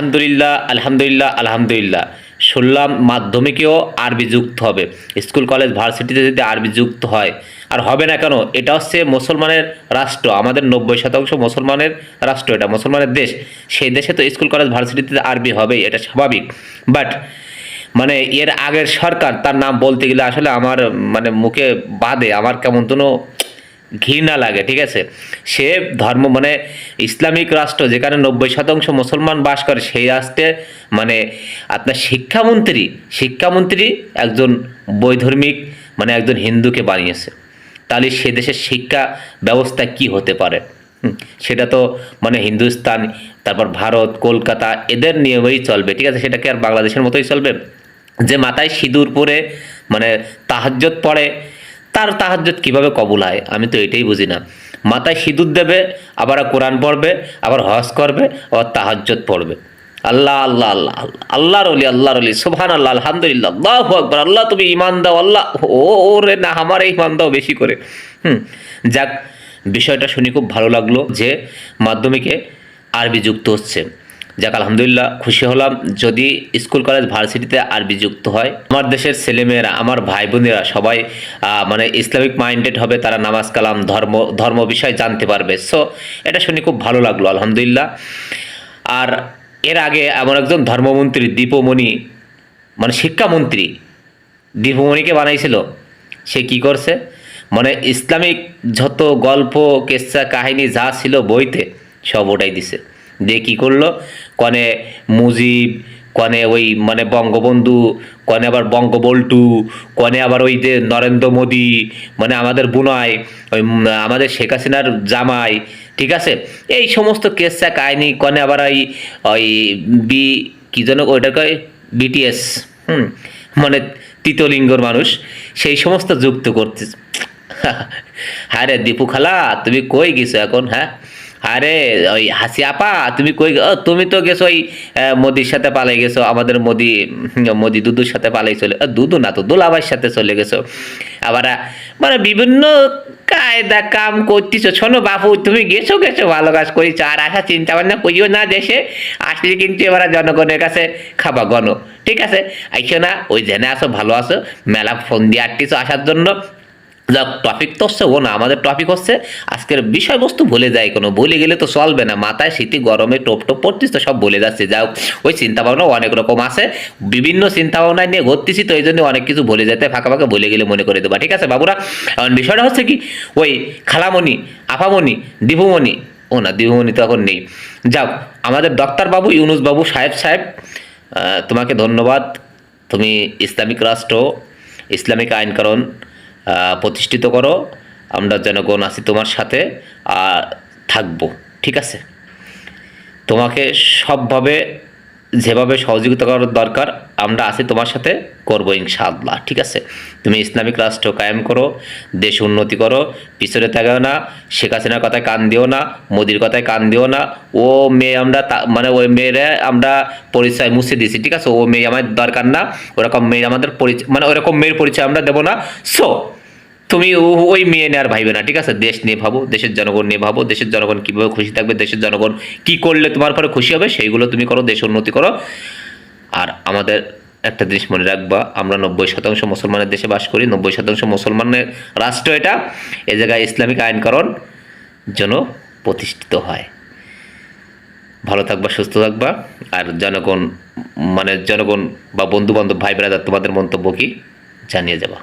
আলহামদুলিল্লাহ আলহামদুলিল্লাহ আলহামদুলিল্লাহ। শুনলাম মাধ্যমিকেও আরবি যুক্ত হবে, স্কুল কলেজ ভার্সিটিতে যদি আরবি যুক্ত হয়। আর হবে না কেন? এটা হচ্ছে মুসলমানের রাষ্ট্র, আমাদের 90% মুসলমানের রাষ্ট্র, এটা মুসলমানের দেশ। সেই দেশে তো স্কুল কলেজ ভার্সিটিতে আরবি হবেই, এটা স্বাভাবিক। বাট মানে এর আগের সরকার, তার নাম বলতে গেলে আসলে আমার মানে মুখে বাদে, আমার কেমন যেন ঘৃণা লাগে, ঠিক আছে। সে ধর্ম মানে ইসলামিক রাষ্ট্র, যেখানে 90% মুসলমান বাস করে, সেই রাষ্ট্রে মানে আপনার শিক্ষামন্ত্রী একজন বৈধর্মিক মানে একজন হিন্দুকে বানিয়েছে। তাহলে সে দেশের শিক্ষা ব্যবস্থা কি হতে পারে? সেটা তো মানে হিন্দুস্তান, তারপর ভারত, কলকাতা, এদের নিয়মেই চলবে, ঠিক আছে। সেটা কি আর বাংলাদেশের মতোই চলবে? যে মাথায় সিঁদুর পরে মানে তাহাজ্জুদ পড়ে, তার তাহাজ্জুদ কিভাবে কবুল হয়? আমি তো এটাই বুঝি না। মাথায় সিঁদুর দেবে, আবার কোরআন পড়বে, আবার হজ করবে, আবার তাহাজ্জুদ পড়বে। আল্লাহ আল্লাহ আল্লাহ আল্লাহ, আল্লাহর অলি সুবহান আল্লাহ, আলহামদুলিল্লাহ, আল্লাহু আকবার। আল্লাহ তুমি ইমান দাও, আল্লাহ ও রে না, আমার এই ইমান দাও বেশি করে। যাক, বিষয়টা শুনে খুব ভালো লাগলো যে মাধ্যমিকে আরবি যুক্ত হচ্ছে। যাক আলহামদুলিল্লাহ, খুশি হলাম যদি স্কুল কলেজ ভার্সিটিতে আরবি যুক্ত হয়। আমার দেশের ছেলেমেয়েরা, আমার ভাই বোনেরা সবাই মানে ইসলামিক মাইন্ডেড হবে, তারা নামাজ কালাম ধর্ম বিষয় জানতে পারবে। সো এটা শুনে খুব ভালো লাগলো আলহামদুলিল্লাহ। আর এর আগে এমন একজন ধর্মমন্ত্রী দীপমণি, মানে শিক্ষামন্ত্রী দীপমণিকে বানাইছিল। সে কি করছে, মানে ইসলামিক যত গল্প কেচ্ছা কাহিনী যা ছিল বইতে সব ওটাই দিছে। দিয়ে কী করলো, কনে মুজিব, কনে ওই মানে বঙ্গবন্ধু, কনে আবার বঙ্গবল্টু, কনে আবার ওই যে নরেন্দ্র মোদী, মানে আমাদের বুনাই, ওই আমাদের শেখ হাসিনার জামাই, ঠিক আছে। এই সমস্ত কেচ্ছা কাহিনী, কনে আবার ওই ওই বি কী যেন ওইটা কয়, বিটিএস, মানে তৃতীয়লিঙ্গর মানুষ, সেই সমস্ত যুক্ত করতে। হ্যাঁ রে দীপু খালা, তুমি কই গেছো এখন? হ্যাঁ, আরে ওই হাসি আপা, তুমি কই? তুমি তো গেছো ওই মোদির সাথে পালাই গেছো, আমাদের মোদি দুদুর সাথে পালাই চলে, দুদু না তো দুলাভাইয়ের সাথে চলে গেছো। আবার মানে বিভিন্ন কায়দা কাম করতেছো। শোনো বাপু, তুমি গেছো ভালো কাজ করেছো, আর আসা চিন্তা ভাবনা করিও না দেশে। আসলে কিন্তু এবার জনগণের কাছে খাবা গণ, ঠিক আছে। আইসো না, ওই জেনে আসো, ভালো আছো, মেলা ফোন দিয়ে আটটিছো আসার জন্য। যাক, টপিক তো হচ্ছে ও না, আমাদের টপিক হচ্ছে আজকের বিষয়বস্তু। ভুলে যায় কোনো, ভুলে গেলে তো চলবে না। মাথায় শীতে গরমে টোপ পড়তিস তো সব ভুলে যাচ্ছে। যাও, ওই চিন্তাভাবনা অনেক রকম আছে, বিভিন্ন চিন্তাভাবনা নিয়ে ঘুরতেছি, তো এই জন্য অনেক কিছু ভুলে যেতে, ফাঁকা ফাঁকা ভুলে গেলে মনে করে দেবা, ঠিক আছে বাবুরা। এখন বিষয়টা হচ্ছে কি, ওই খালামণি, আপামণি, দিভুমণি, ও না দিভুমণি তো এখন নেই। যাও, আমাদের ডক্টর বাবু, ইউনুস বাবু, সাহেব, তোমাকে ধন্যবাদ। তুমি ইসলামিক রাষ্ট্র, ইসলামিক আইনকানুন প্রতিষ্ঠিত করো। আমরা জনগণ আছি তোমার সাথে, আর থাকবো, ঠিক আছে। তোমাকে সবভাবে যেভাবে সহযোগিতা করার দরকার আমরা আছি তোমার সাথে, করবো ইনশাআল্লাহ, ঠিক আছে। তুমি ইসলামিক রাষ্ট্র কায়েম করো, দেশ উন্নতি করো, পিছনে তাকাও না, শেখ হাসিনার কথায় কান দিও না, মোদির কথায় কান দিও না। ও মেয়ে আমরা মানে ওই মেয়েরা আমরা পরিচয় মুছে দিয়েছি, ঠিক আছে। ও মেয়ে আমাদের দরকার না, ওরকম মেয়ে আমাদের পরিচয়, মানে ওরকম মেয়ের পরিচয় আমরা দেবো না। সো তুমি ওই মেয়ে নিয়ে আর ভাইবে না, ঠিক আছে। দেশ নিয়ে ভাবো, দেশের জনগণ নিয়ে ভাবো, দেশের জনগণ কীভাবে খুশি থাকবে, দেশের জনগণ কি করলে তোমার পরে খুশি হবে, সেইগুলো তুমি করো, দেশ উন্নতি করো। আর আমাদের একটা জিনিস মনে রাখবা, আমরা 90% মুসলমানের দেশে বাস করি, 90% মুসলমানের রাষ্ট্র এটা। এ জায়গায় ইসলামিক আইনকরণ যেন প্রতিষ্ঠিত হয়। ভালো থাকবা, সুস্থ থাকবা। আর জনগণ বা বন্ধু বান্ধব, ভাই ব্রাদার, তোমাদের মন্তব্য কি জানিয়ে যাবা।